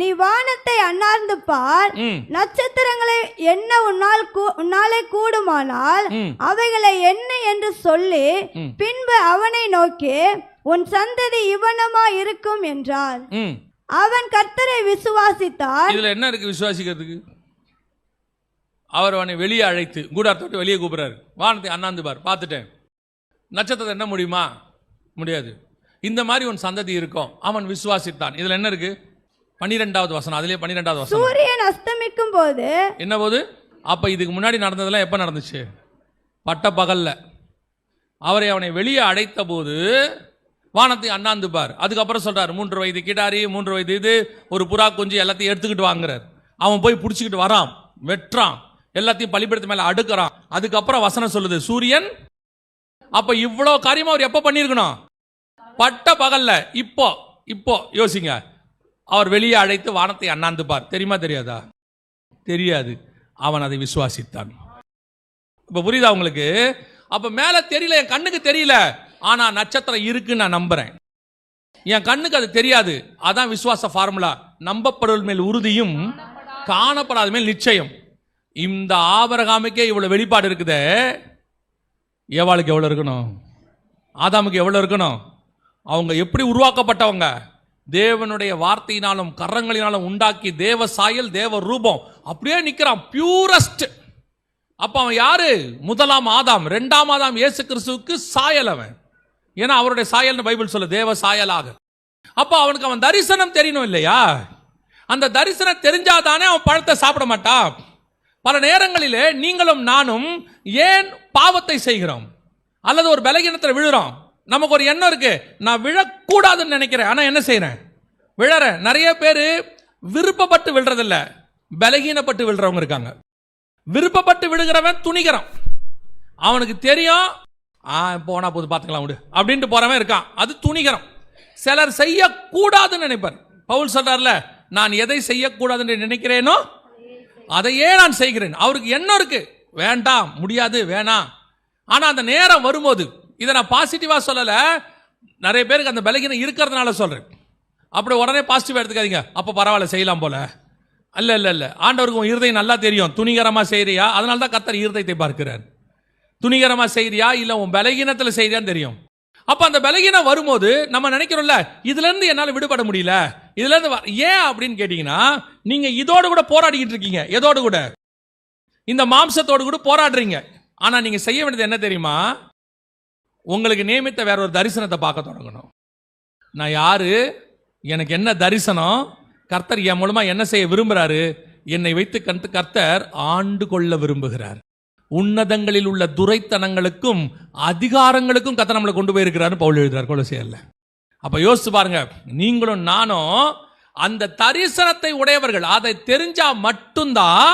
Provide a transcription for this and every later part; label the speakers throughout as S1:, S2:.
S1: நீ வானத்தை அண்ணார்ந்து பார், நட்சத்திரங்களை எண்ண உன்னாலே கூடுமானால் அவைகளை என்ன என்று சொல்லி பின்பு அவனை நோக்கி உன் சந்ததி இவனமா இருக்கும் என்றார். அவன் கர்த்தரை விசுவாசித்தார்.
S2: இதுல என்ன இருக்கு விசுவாசிக்கிறதுக்கு? அவர் அவனை வெளியே அழைத்து கூடாரத்தை வெளியே கூப்பிடுறாரு. வானத்தை அண்ணாந்து பார், பார்த்துட்டேன். நட்சத்திரத்தை என்ன முடியுமா? முடியாது. இந்த மாதிரி உன் சந்ததி இருக்கும். அவன் விசுவாசித்தான். இதுல என்ன இருக்கு? 12வது வசனம். அதிலே 12வது வசனம்.
S1: சூரியன் அஸ்தமிக்கும் போது
S2: என்ன போது? அப்ப இதுக்கு முன்னாடி நடந்ததெல்லாம் எப்ப நடந்துச்சு? பட்ட பகல்ல. அவனை வெளியே அழைத்த போது வானத்தை அண்ணாந்து பார். அதுக்கப்புறம் சொல்றாரு 3 வயது கிடாரி, 3 வயது இது, ஒரு புறா குஞ்சு எல்லாத்தையும் எடுத்துக்கிட்டு வாங்குறார். அவன் போய் பிடிச்சிக்கிட்டு வரான், வெட்டுறான், எல்லாத்தையும் பலிபீடத்து மேல அடுக்கிறான். அதுக்கப்புறம் வசனம் சொல்லுது சூரியன். அப்ப இவ்வளவு காரியமா அவர் எப்ப பண்ணிருக்கணும்? பட்ட பகல்ல. இப்போ யோசிங்க, அவர் வெளியே அழைத்து வானத்தை அண்ணாந்து பார். தெரியுமா தெரியாதா? தெரியாது. அவன் அதை விசுவாசித்தான். இப்ப புரியுதா உங்களுக்கு? அப்ப மேல தெரியல, என் கண்ணுக்கு தெரியல, ஆனா நட்சத்திரம் இருக்குன்னு நான் நம்புறேன். என் கண்ணுக்கு அது தெரியாது. அதான் விசுவாச ஃபார்முலா. நம்பப்படுவதின் மேல் உறுதியும் காணப்படாத மேல் நிச்சயம். இந்த ஆபிரகாமுக்கே இவ்வளவு வெளிப்பாடு இருக்குதே, ஏவாளுக்கு எவ்வளவு இருக்கணும்? ஆதாமுக்கு எவ்வளவு இருக்கணும்? அவங்க எப்படி உருவாக்கப்பட்டவங்க? தேவனுடைய வார்த்தையினாலும் கரங்களினாலும் உண்டாக்கி தேவ சாயல், தேவ ரூபம் அப்படியே நிக்கிறான், பியூரஸ்ட். அப்ப அவன் யாரு? முதலாம் ஆதாம். 2ஆம் ஆதாம் இயேசு கிறிஸ்துவுக்கு சாயல் அவன். ஏன்னா அவருடைய சாயல்னு பைபிள் சொல்ல, தேவ சாயலாக. அப்ப அவனுக்கு அவன் தரிசனம் தெரியணும் இல்லையா? அந்த தரிசனம் தெரிஞ்சாதானே அவன் பழத்தை சாப்பிட மாட்டான். பல நேரங்களிலே நீங்களும் நானும் ஏன் பாவத்தை செய்கிறோம் அல்லது ஒரு பலகீனத்தில் விழுறோம்? நமக்கு ஒரு எண்ணம் இருக்கு, நான் விழக்கூடாதுன்னு நினைக்கிறேன், ஆனா என்ன செய்யறேன்? விழறேன். நிறைய பேர் விருப்பப்பட்டு விழுறதில்ல, பலகீனப்பட்டு விழுறவங்க இருக்காங்க. விருப்பப்பட்டு விழுகிறவன் துணிகரம், அவனுக்கு தெரியும் போனா போது பார்த்துக்கலாம் விடு அப்படின்ட்டு போறவன் இருக்கான், அது துணிகரம். சிலர் செய்யக்கூடாதுன்னு நினைப்பார். பவுல் சொல்றார்ல, நான் எதை செய்யக்கூடாதுன்னு நினைக்கிறேனோ அதையே நான் செய்கிறேன். அவருக்கு எண்ணம் இருக்கு, வேண்டாம், முடியாது, வேணாம். ஆனா அந்த நேரம் வரும்போது, இதை நான் பாசிட்டிவா சொல்லல, நிறைய பேருக்கு அந்த பலகீனம் இருக்கிறதுனால சொல்றேன். அப்படி உடனே பாசிட்டிவா எடுத்துக்காதீங்க, அப்ப பரவாயில்ல செய்யலாம் போல. அல்ல இல்ல இல்ல, ஆண்டவருக்கு உன் இருதயம் நல்லா தெரியும். துணிகரமா செய்யறியா? அதனால தான் கர்த்தர் இருதயத்தை பார்க்கிறார். துணிகரமா செய்யறியா இல்ல உன் பலகீனத்தில் செய்யறியான்னு தெரியும். அப்ப அந்த பலகீனம் வரும்போது நம்ம நினைக்கிறோம்ல, இதுல இருந்து என்னால விடுபட முடியல, இதுல இருந்து ஏன் அப்படின்னு கேட்டீங்கன்னா, நீங்க இதோடு கூட போராடிக்கிட்டு இருக்கீங்க. எதோடு கூட? இந்த மாம்சத்தோடு கூட போராடுறீங்க. ஆனா நீங்க செய்ய வேண்டியது என்ன தெரியுமா? உங்களுக்கு நியமித்த வேற ஒரு தரிசனத்தை பார்க்க தொடங்கணும். நான் யாரு, எனக்கு என்ன தரிசனம், கர்த்தர் என் மூலமா என்ன செய்ய விரும்புறாரு, என்னை வைத்து கர்த்தர் ஆண்டு கொள்ள விரும்புகிறார். உன்னதங்களில் உள்ள துரைத்தனங்களுக்கும் அதிகாரங்களுக்கும் கர்த்தர் நம்மளை கொண்டு போயிருக்கிறாரு பவுல் எழுதுறார் கொலோசியர்ல. அப்ப யோசிச்சு பாருங்க, நீங்களும் நானும் அந்த தரிசனத்தை உடையவர்கள். அதை தெரிஞ்சா மட்டும்தான்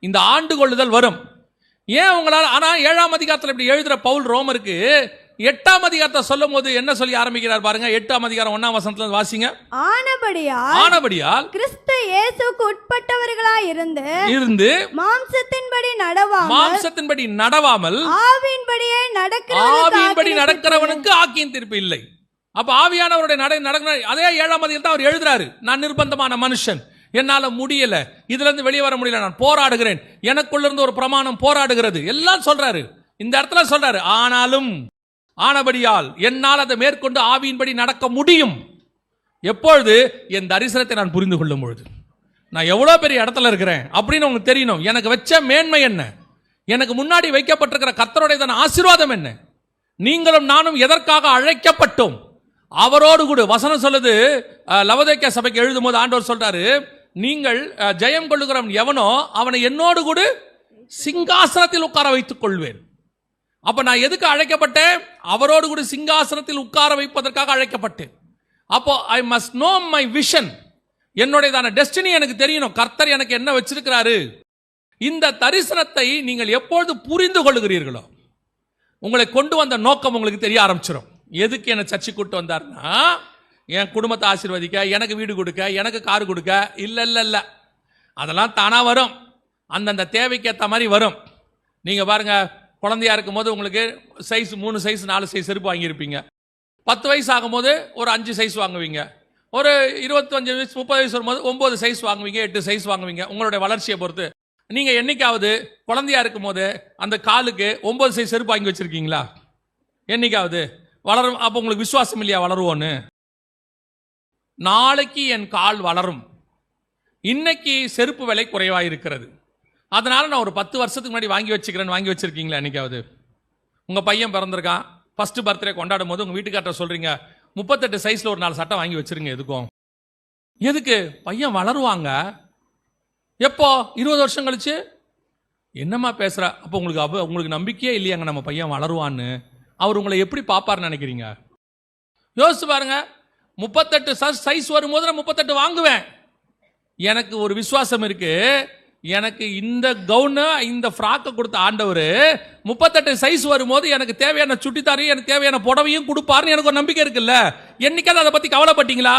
S2: இந்த ஆண்டு கொள்ளுதல் வரும். ஏன் உங்களால்? ஆனா 7ஆம் அதிகாரத்தில் இப்படி எழுதுற பவுல் ரோமருக்கு 8ஆம் அதிகாரத்தை சொல்லும் போது என்ன சொல்லி ஆரம்பிக்கிறார் பாருங்க. 8ஆம் அதிகாரம் 1ஆம் வசனத்துல வாசிங்க. ஆனபடியால்
S1: கிறிஸ்து இயேசுவுக்கு உட்பட்டவர்களாய் இருந்து மாம்சத்தின்படி நடவாமல் ஆவியின்படி நடக்கிறவனுக்கு ஆக்கியின் தீர்ப்பு இல்லை. அப்ப ஆவியானவருடைய நடக்கிற அதே 7ஆம் அதிகாரத்தை அவர் எழுதுறாரு. நான் நிர்பந்தமான மனுஷன், என்னால முடியல, இதுல இருந்து வெளியே வர முடியல, நான் போராடுகிறேன், எனக்குள்ள இருந்து ஒரு பிரமாணம் போராடுகிறது, எல்லாம் சொல்றாரு. இந்த இடத்துல சொல்றாரு, ஆனபடியால் என்னால் அதை மேற்கொண்டு ஆவியின்படி நடக்க முடியும். எப்பொழுது? என் தரிசனத்தை நான் புரிந்து கொள்ளும் பொழுது. நான் எவ்வளவு பெரிய இடத்துல இருக்கிறேன் அப்படின்னு உங்களுக்கு தெரியணும். எனக்கு வச்ச மேன்மை என்ன, எனக்கு முன்னாடி வைக்கப்பட்டிருக்கிற கர்த்தருடைய ஆசீர்வாதம் என்ன, நீங்களும் நானும் எதற்காக அழைக்கப்பட்டோம், அவரோடு கூட. வசனம் சொல்லுது, லவோதிக்கேயா சபைக்கு எழுதும் போது ஆண்டவர் சொல்றாரு, நீங்கள் ஜெயம் கொள்ளுகிறவன் எவனோ அவனை என்னோடு கூட சிங்காசனத்தில் உட்கார வைத்துக் கொள்வேன். அப்ப நான் எதுக்கு அழைக்கப்பட்டேன்? அவரோடு கூட சிங்காசனத்தில் உட்கார வைப்பதற்காக அழைக்கப்பட்டேன். அப்போ I must know my vision, என்னுடையதான டெஸ்டினி எனக்கு தெரியணும், கர்த்தர் எனக்கு என்ன வச்சிருக்கிறாரு. இந்த தரிசனத்தை நீங்கள் எப்பொழுது புரிந்து கொள்ளுகிறீர்களோ, உங்களை கொண்டு வந்த நோக்கம் உங்களுக்கு தெரிய ஆரம்பிச்சிடும். எதுக்கு என்ன சர்ச்சை கூட்டு வந்தார்னா, என் குடும்பத்தை ஆசீர்வதிக்க, எனக்கு வீடு கொடுக்க, எனக்கு கார் கொடுக்க. இல்ல இல்ல இல்ல, அதெல்லாம் தானா வரும், அந்தந்த தேவைக்கு ஏற்ற மாதிரி வரும். நீங்க பாருங்க, குழந்தையா இருக்கும் போது உங்களுக்கு சைஸ் 3 சைஸ் 4 சைஸ் செருப்பு வாங்கியிருப்பீங்க. 10 வயசு ஆகும் போது ஒரு 5 சைஸ் வாங்குவீங்க.
S2: ஒரு 25 வயசு 30 வயசு வரும்போது 9 சைஸ் வாங்குவீங்க, 8 சைஸ் வாங்குவீங்க. உங்களுடைய வளர்ச்சியை பொறுத்து. நீங்க என்னைக்காவது குழந்தையா இருக்கும் போது அந்த காலுக்கு 9 சைஸ் செருப்பு வாங்கி வச்சிருக்கீங்களா? என்னைக்காவது வளரும். அப்போ உங்களுக்கு விசுவாசம் இல்லையா வளருவோன்னு? நாளைக்கு என் கால் வளரும், இன்னைக்கு செருப்பு விலை குறைவாக இருக்கிறது, அதனால நான் ஒரு 10 வருஷத்துக்கு முன்னாடி வாங்கி வச்சுக்கிறேன்னு வாங்கி வச்சிருக்கீங்களா? என்னைக்காவது உங்க பையன் பிறந்திருக்கான், ஃபர்ஸ்ட் பர்த்டே கொண்டாடும் போது உங்க வீட்டுக்காரர் சொல்றீங்க 38 சைஸ்ல ஒரு 4 சட்டை வாங்கி வச்சிருங்க. எதுக்கும்? எதுக்கு? பையன் வளருவாங்க. எப்போ? 20 வருஷம் கழிச்சு. என்னம்மா பேசுற? அப்போ உங்களுக்கு நம்பிக்கையே இல்லையாங்க நம்ம பையன் வளருவான்னு? அவர் உங்களை எப்படி பார்ப்பார்னு நினைக்கிறீங்க? யோசிச்சு பாருங்க. 38 சைஸ் வரும்போது நான் 38 வாங்குவேன். எனக்கு ஒரு விசுவாசம் இருக்கு, எனக்கு இந்த கவுனு இந்த ஃப்ராக்கை கொடுத்த ஆண்டவர் 38 சைஸ் வரும்போது எனக்கு தேவையான சுட்டித்தாரையும் எனக்கு தேவையான புடவையும் கொடுப்பாருன்னு எனக்கு ஒரு நம்பிக்கை இருக்குல்ல. என்னைக்காவது அதை பத்தி கவலைப்பட்டீங்களா?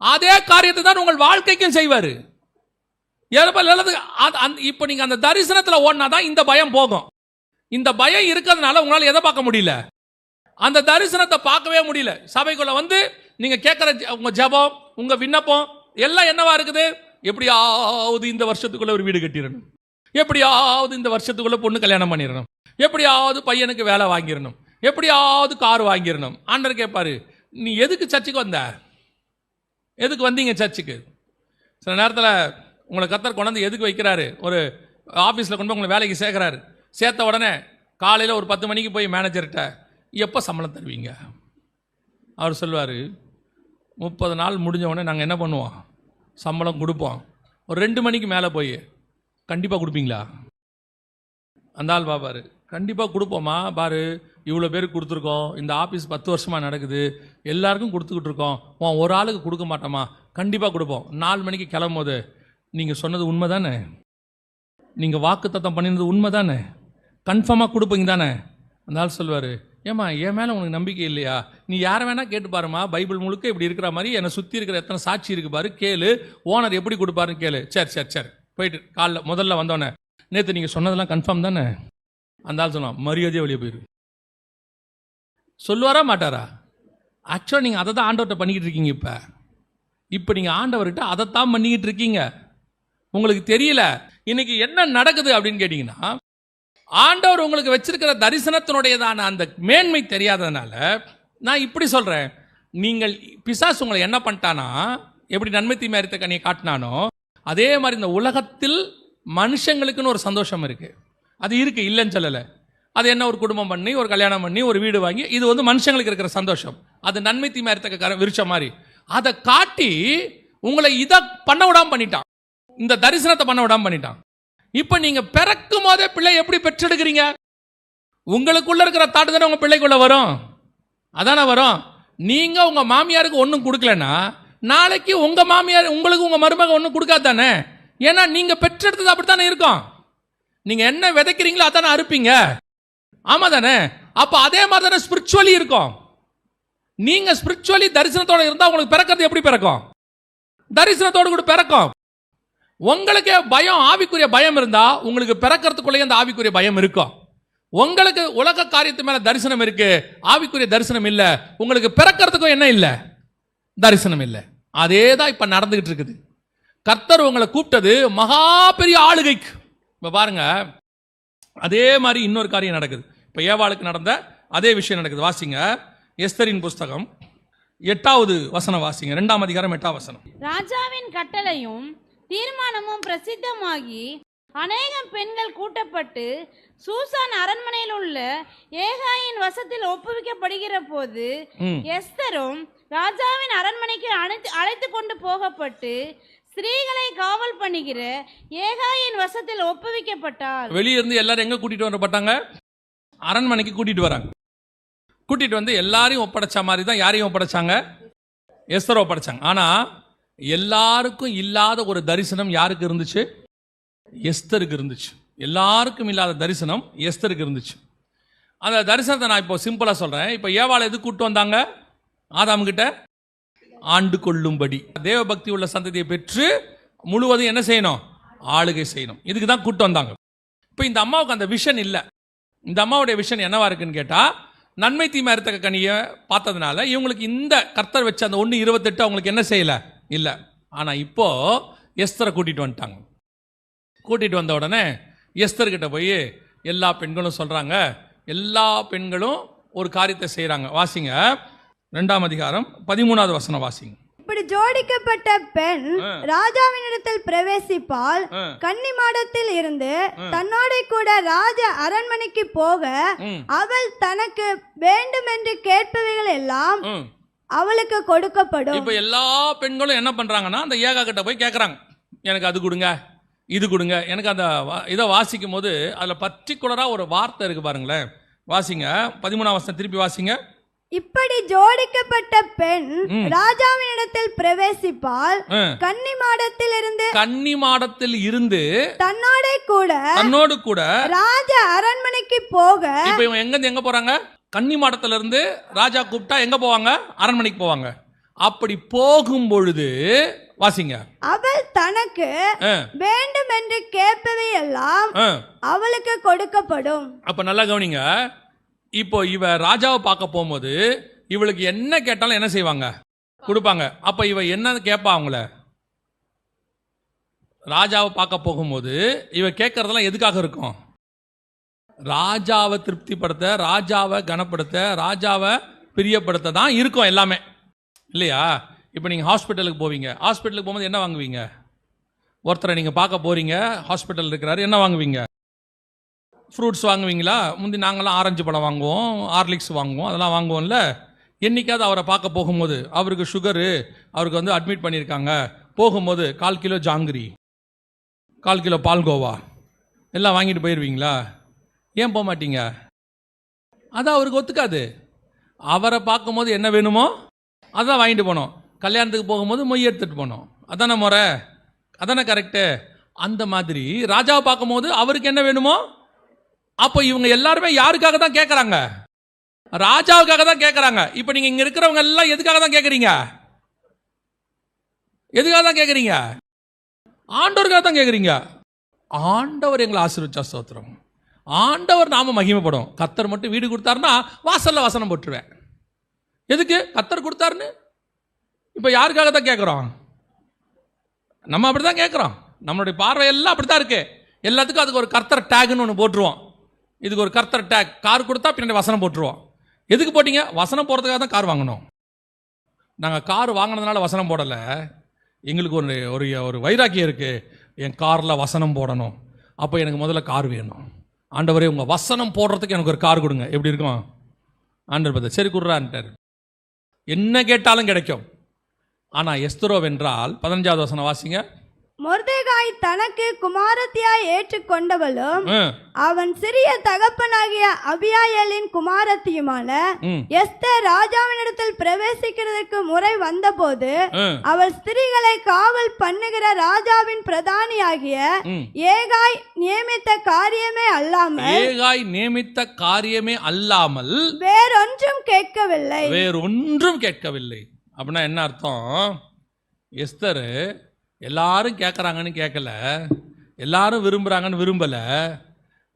S2: அதே காரியத்தை தான் உங்கள் வாழ்க்கைக்கும் செய்வார். இப்போ நீங்க அந்த தரிசனத்தில் ஓடினாதான் இந்த பயம் போகும். இந்த பயம் இருக்கிறதுனால உங்களால் எதை பார்க்க முடியல? அந்த தரிசனத்தை பார்க்கவே முடியல. சபைக்குள்ள வந்து நீங்க கேட்கிற உங்க ஜெபம், உங்க விண்ணப்பம் எல்லாம் என்னவா இருக்குது? எப்படியாவது இந்த வருஷத்துக்குள்ள ஒரு வீடு கட்டிடணும், எப்படியாவது இந்த வருஷத்துக்குள்ள பொண்ணு கல்யாணம் பண்ணிடணும், எப்படியாவது பையனுக்கு வேலை வாங்கிடணும், எப்படியாவது கார் வாங்கிடணும். ஆண்டவர் கேட்பாரு, நீ எதுக்கு சர்ச்சுக்கு வந்த? எதுக்கு வந்தீங்க சர்ச்சுக்கு? சில நேரத்தில் உங்களை கர்த்தர் கொண்டாந்து எதுக்கு வைக்கிறாரு? ஒரு ஆஃபீஸில் கொண்டு போய் உங்களை வேலைக்கு சேர்க்குறாரு. சேர்த்த உடனே காலையில் ஒரு 10 மணிக்கு போய் மேனேஜர்கிட்ட எப்போ சம்பளம் தருவீங்க? அவர் சொல்லுவார், 30 நாள் முடிஞ்ச உடனே நாங்கள் என்ன பண்ணுவோம்? சம்பளம் கொடுப்போம். ஒரு 2 மணிக்கு மேலே போய் கண்டிப்பாக கொடுப்பீங்களா? அந்த ஆள் பாப்பாரு, கண்டிப்பாக கொடுப்போமா, பாரு இவ்வளோ பேருக்கு கொடுத்துருக்கோம், இந்த ஆஃபீஸ் 10 வருஷமாக நடக்குது, எல்லாருக்கும் கொடுத்துக்கிட்டு இருக்கோம், ஒரு ஆளுக்கு கொடுக்க மாட்டோமா? கண்டிப்பாக கொடுப்போம். 4 மணிக்கு கிளம்பும் போது, நீங்கள் சொன்னது உண்மை தானே? நீங்கள் வாக்குத்தத்தம் பண்ணினது உண்மை தானே? கன்ஃபார்மாக கொடுப்பீங்க தானே? அந்த ஆள் சொல்லுவார், ஏம்மா என் மேலே உனக்கு நம்பிக்கை இல்லையா? நீ யாரை வேணா கேட்டு பாருமா, பைபிள் முழுக்க இப்படி இருக்கிற மாதிரி என்னை சுற்றி இருக்கிற எத்தனை சாட்சி இருக்கு பாரு, கேளு, ஓனர் எப்படி கொடுப்பாருன்னு கேளு. சரி சரி சரி போயிட்டு காலைல முதல்ல வந்தோடனே, நேற்று நீங்கள் சொன்னதெல்லாம் கன்ஃபார்ம் தானே? அந்த ஆள் சொன்னான், மரியாதையாக வெளியே போயிரு. சொல்லுவாரா மாட்டாரா? ஆக்சுவலாக நீங்கள் அதை தான் ஆண்டவர்கிட்ட பண்ணிக்கிட்டு இருக்கீங்க. இப்போ நீங்கள் ஆண்டவர்கிட்ட அதைத்தான் பண்ணிக்கிட்டு இருக்கீங்க. உங்களுக்கு தெரியல. இன்னைக்கு என்ன நடக்குது அப்படின்னு கேட்டீங்கன்னா, ஆண்டவர் உங்களுக்கு வச்சிருக்கிற தரிசனத்தினுடையதான அந்த மேன்மை தெரியாததுனால நான் இப்படி சொல்றேன். நீங்கள் பிசாசு உங்களை என்ன பண்ணிட்டானா, எப்படி நன்மை தீமை அறித்த கனியை காட்டினானோ அதே மாதிரி இந்த உலகத்தில் மனுஷங்களுக்குன்னு ஒரு சந்தோஷம் இருக்கு. அது இருக்கு, இல்லைன்னு சொல்லலை. அது என்ன? ஒரு குடும்பம் பண்ணி, ஒரு கல்யாணம் பண்ணி, ஒரு வீடு வாங்கி, இது வந்து மனுஷங்களுக்கு இருக்கிற சந்தோஷம். அது நன்மை தீமை அறித்த விருட்ச மாதிரி. அதை காட்டி உங்களை இதை பண்ண விடாம பண்ணிட்டான், இந்த தரிசனத்தை பண்ண விடாம பண்ணிட்டான். இப்ப நீங்க பிறக்கும் போதே பிள்ளை எப்படி பெற்றெடுக்கிறீங்க? உங்களுக்குள்ள இருக்கிற தாட்டு தானே உங்க பிள்ளைக்குள்ள வரும். அதானே வரும். நீங்க உங்க மாமியாருக்கு ஒன்றும் கொடுக்கலன்னா நாளைக்கு உங்க மாமியார் உங்களுக்கு உங்க மருமக ஒன்றும் கொடுக்காதானே? ஏன்னா நீங்க பெற்றெடுத்தது அப்படித்தானே இருக்கும். நீங்க என்ன விதைக்கிறீங்களோ அதானே அறுப்பீங்க. ஆமா தானே? அப்ப அதே மாதிரி தானே ஸ்பிரிச்சுவலி இருக்கும். நீங்க ஸ்பிரிச்சுவலி தரிசனத்தோட இருந்தா உங்களுக்கு பிறக்கிறது எப்படி பிறக்கும்? தரிசனத்தோடு கூட பிறக்கும். உங்களுக்கு பயம், ஆவிக்குரிய பயம் இருந்தா உங்களுக்கு பிறக்கிறதுக்குள்ளேயே அந்த ஆவிக்குரிய பயம் இருக்கும். உங்களுக்கு உலக காரியத்து மேல தரிசனம் இருக்கு, ஆவிக்குரிய தரிசனம் இல்ல, உங்களுக்கு பிறக்கிறதுக்கும் என்ன இல்ல? தரிசனம் இல்ல. அதே தான் இப்ப நடந்துகிட்டு இருக்குது. கர்த்தர் உங்களை கூப்பிட்டது மகா பெரிய ஆளுகைக்கு. இப்ப பாருங்க, அதே மாதிரி இன்னொரு காரியம் நடக்குது. இப்ப ஏவாளுக்கு நடந்த அதே விஷயம் நடக்குது. வாசிங்க எஸ்தரின் புஸ்தகம் 8வது வசனம் வாசிங்க. 2ஆம் அதிகாரம் 8ஆம் வசனம்.
S3: ராஜாவின் கட்டளையும் தீர்மானமும் பிரசித்தமாகி அநேகம் பெண்கள் கூட்டப்பட்டு சூசான் அரண்மனையில் உள்ள ஏகாயின் வசத்தில் ஒப்புவிக்கப்படுகிற போது எஸ்தரும் ராஜாவின் அரண்மனைக்கு அழைத்து கொண்டு போகப்பட்டு ஸ்திரீகளை காவல் பண்ணுகிற ஏகாயின் வசத்தில் ஒப்புவிக்கப்பட்டார்.
S2: வெளியிருந்து எல்லாரும் எங்க கூட்டிட்டு வரப்பட்டாங்க? அரண்மனைக்கு கூட்டிட்டு வராங்க. கூட்டிட்டு வந்து எல்லாரையும் ஒப்படைச்ச மாதிரி தான் யாரையும் ஒப்படைச்சாங்க? எஸ்தரை ஒப்படைச்சாங்க. ஆனா எல்லாருக்கும் இல்லாத ஒரு தரிசனம் யாருக்கு இருந்துச்சு? எஸ்தருக்கு இருந்துச்சு. எல்லாருக்கும் இல்லாத தரிசனம் எஸ்தருக்கு இருந்துச்சு. அந்த தரிசனத்தை நான் இப்போ சிம்பிளா சொல்றேன். இப்போ ஏவாளை எது கூட்டு வந்தாங்க? ஆதாம் கிட்ட ஆண்டு கொள்ளும்படி தேவ பக்தி உள்ள சந்ததியை பெற்று முழுவதும் என்ன செய்யணும்? ஆளுகை செய்யணும். இதுக்கு தான் கூட்டு வந்தாங்க. இப்போ இந்த அம்மாவுக்கு அந்த விஷன் இல்லை. இந்த அம்மாவுடைய விஷன் என்னவா இருக்குன்னு கேட்டா,
S1: நன்மை தீமை அறியத்தக்க கனியை பார்த்ததுனால இவங்களுக்கு இந்த கர்த்தர் வச்ச அந்த 1:28 அவங்களுக்கு என்ன செய்யல இல்லை. ஆனால் இப்போ எஸ்தரை கூட்டிட்டு வந்துட்டாங்க. கூட்டிட்டு வந்த உடனே எஸ்தர்கிட்ட போய் எல்லா பெண்களும் சொல்றாங்க, எல்லா பெண்களும் ஒரு காரியத்தை செய்யறாங்க. வாசிங்க 2ஆம் அதிகாரம் 13வது வசனம் வாசிங்க.
S4: இப்படி ஜோடிக்கப்பட்ட பெண் ராஜாவினிடத்தில் பிரவேசிப்பால் கன்னி மாடத்தில் இருந்து தன்னோட கூட ராஜ அரண்மனைக்கு போக அவள் தனக்கு வேண்டுமென்று கேட்பவைகள் எல்லாம் அவளுக்கு கொடுக்கப்படும்.
S1: இப்ப எல்லா பெண்களும் என்ன பண்றாங்கன்னா அந்த ஏகா கிட்ட போய் கேட்கறாங்க, எனக்கு அது கொடுங்க, இது கொடுங்க. எனக்கு அந்த இதை வாசிக்கும் போது அதுல பர்டிகுலரா ஒரு வார்த்தை இருக்கு பாருங்களேன். வாசிங்க 13ஆம் வசனம் திருப்பி வாசிங்க.
S4: இப்படி ஜோடிக்கப்பட்ட பெண் ராஜாவினிடத்தில் பிரவேசிப்பால் கன்னி மாடத்தில் இருந்து தன்னோடு கூட ராஜ அரண்மனைக்கு போக.
S1: இப்ப இவங்க எங்க போறாங்க? கன்னி மாடத்துல இருந்து ராஜா கூப்பிட்டா எங்க போவாங்க? அரண்மனைக்கு போவாங்க. அப்படி போகும் பொழுது வாசிங்க,
S4: அவள் தனக்கு வேண்டும் என்று கேட்பவை எல்லாம் அவளுக்கு கொடுக்கப்படும்.
S1: அப்ப நல்லா கவனிங்க. இப்போ இவ ராஜாவை பார்க்க போகும்போது இவளுக்கு என்ன கேட்டாலும் என்ன செய்வாங்க? கொடுப்பாங்க. அப்ப இவ என்ன கேட்பா? அவங்கள ராஜாவை பார்க்க போகும்போது இவ கேட்கறதெல்லாம் எதுக்காக இருக்கும்? ராஜாவை திருப்திப்படுத்த, ராஜாவை கனப்படுத்த, ராஜாவை பிரியப்படுத்த தான் இருக்கும் எல்லாமே, இல்லையா? இப்போ நீங்கள் ஹாஸ்பிட்டலுக்கு போவீங்க. ஹாஸ்பிட்டலுக்கு போகும்போது என்ன வாங்குவீங்க? ஒருத்தரை நீங்கள் பார்க்க போறீங்க, ஹாஸ்பிட்டல் இருக்கிறாரு, என்ன வாங்குவீங்க? ஃப்ரூட்ஸ் வாங்குவீங்களா? முந்தி நாங்களாம் ஆரஞ்சு பழம் வாங்குவோம், ஹார்லிக்ஸ் வாங்குவோம், அதெல்லாம் வாங்குவோம்ல. என்னைக்காவது அவரை பார்க்க போகும்போது அவருக்கு சுகரு, அவருக்கு வந்து அட்மிட் பண்ணியிருக்காங்க, போகும்போது 1/4 கிலோ ஜாங்கிரி, 1/4 கிலோ பால்கோவா எல்லாம் வாங்கிட்டு போயிடுவீங்களா? ஏன் போக மாட்டீங்க? அதான் அவருக்கு ஒத்துக்காது. அவரை பார்க்கும்போது என்ன வேணுமோ அதான் வாங்கிட்டு போனோம். கல்யாணத்துக்கு போகும்போது மொய் எடுத்துட்டு போனோம். அதான முறை, அதான கரெக்டு. அந்த மாதிரி ராஜாவை பார்க்கும்போது அவருக்கு என்ன வேணுமோ. அப்போ இவங்க எல்லாருமே யாருக்காக தான் கேட்கறாங்க? ராஜாவுக்காக தான் கேட்கறாங்க. இப்போ நீங்க இங்க இருக்கிறவங்க எல்லாம் எதுக்காக தான் கேட்கறீங்க? எதுக்காக தான் கேட்கறீங்க? ஆண்டவருக்காக தான் கேட்கறீங்க. ஆண்டவர் எங்களை ஆசீர்வதிச்சா ஸ்தோத்திரம். ஆண்டவர் நாம மகிமைப்படும். கர்த்தர் மட்டும் வீடு கொடுத்தாருன்னா வாசல்ல வசனம் போட்டுருவேன். எதுக்கு? கர்த்தர் கொடுத்தாருன்னு. இப்போ யாருக்காக தான் கேட்குறோம்? நம்ம அப்படி தான் கேட்குறோம். நம்மளுடைய பார்வை எல்லாம் அப்படி தான் இருக்கு. எல்லாத்துக்கும் அதுக்கு ஒரு கர்த்தர் டேக்னு ஒன்று போட்டுருவோம். இதுக்கு ஒரு கர்த்தர் டேக். கார் கொடுத்தா பின்னாடி வசனம் போட்டுருவோம். எதுக்கு போட்டீங்க? வசனம் போடுறதுக்காக தான் கார் வாங்கணும். நாங்கள் கார் வாங்கினதுனால வசனம் போடலை. எங்களுக்கு ஒரு ஒரு வைராக்கியம் இருக்குது, என் காரில் வசனம் போடணும். அப்போ எனக்கு முதல்ல கார் வேணும். ஆண்டவரே உங்கள் வசனம் போடுறதுக்கு எனக்கு ஒரு கார் கொடுங்க. எப்படி இருக்கும்? ஆண்டவர் பார்த்து சரி கொடுறான்ட்டார். என்ன கேட்டாலும் கிடைக்கும். ஆனால் எஸ்தரோ வென்றால் 15வது வசனம் வாசிங்க.
S4: மொர்தெகாய் தனக்கு குமாரத்தியாய் ஏற்றுக்கொண்டவளும் அவன் சிறிய தகப்பனாகிய அபியாயேலின் குமாரத்தியுமான எஸ்தர் ராஜாவினிடத்தில் பிரவேசிக்கிறதுக்கு முறை வந்தபோது அவள் ஸ்திரீகளை காவல் பண்ணுகிற ராஜாவின் பிரதானியாகிய ஏகாய் நியமித்த காரியமே அல்லாமல் வேறொன்றும்
S1: கேட்கவில்லை. அப்படின்னா என்ன அர்த்தம்? எஸ்தர் எல்லாரும் கேட்குறாங்கன்னு கேட்கல, எல்லாரும் விரும்புகிறாங்கன்னு விரும்பலை.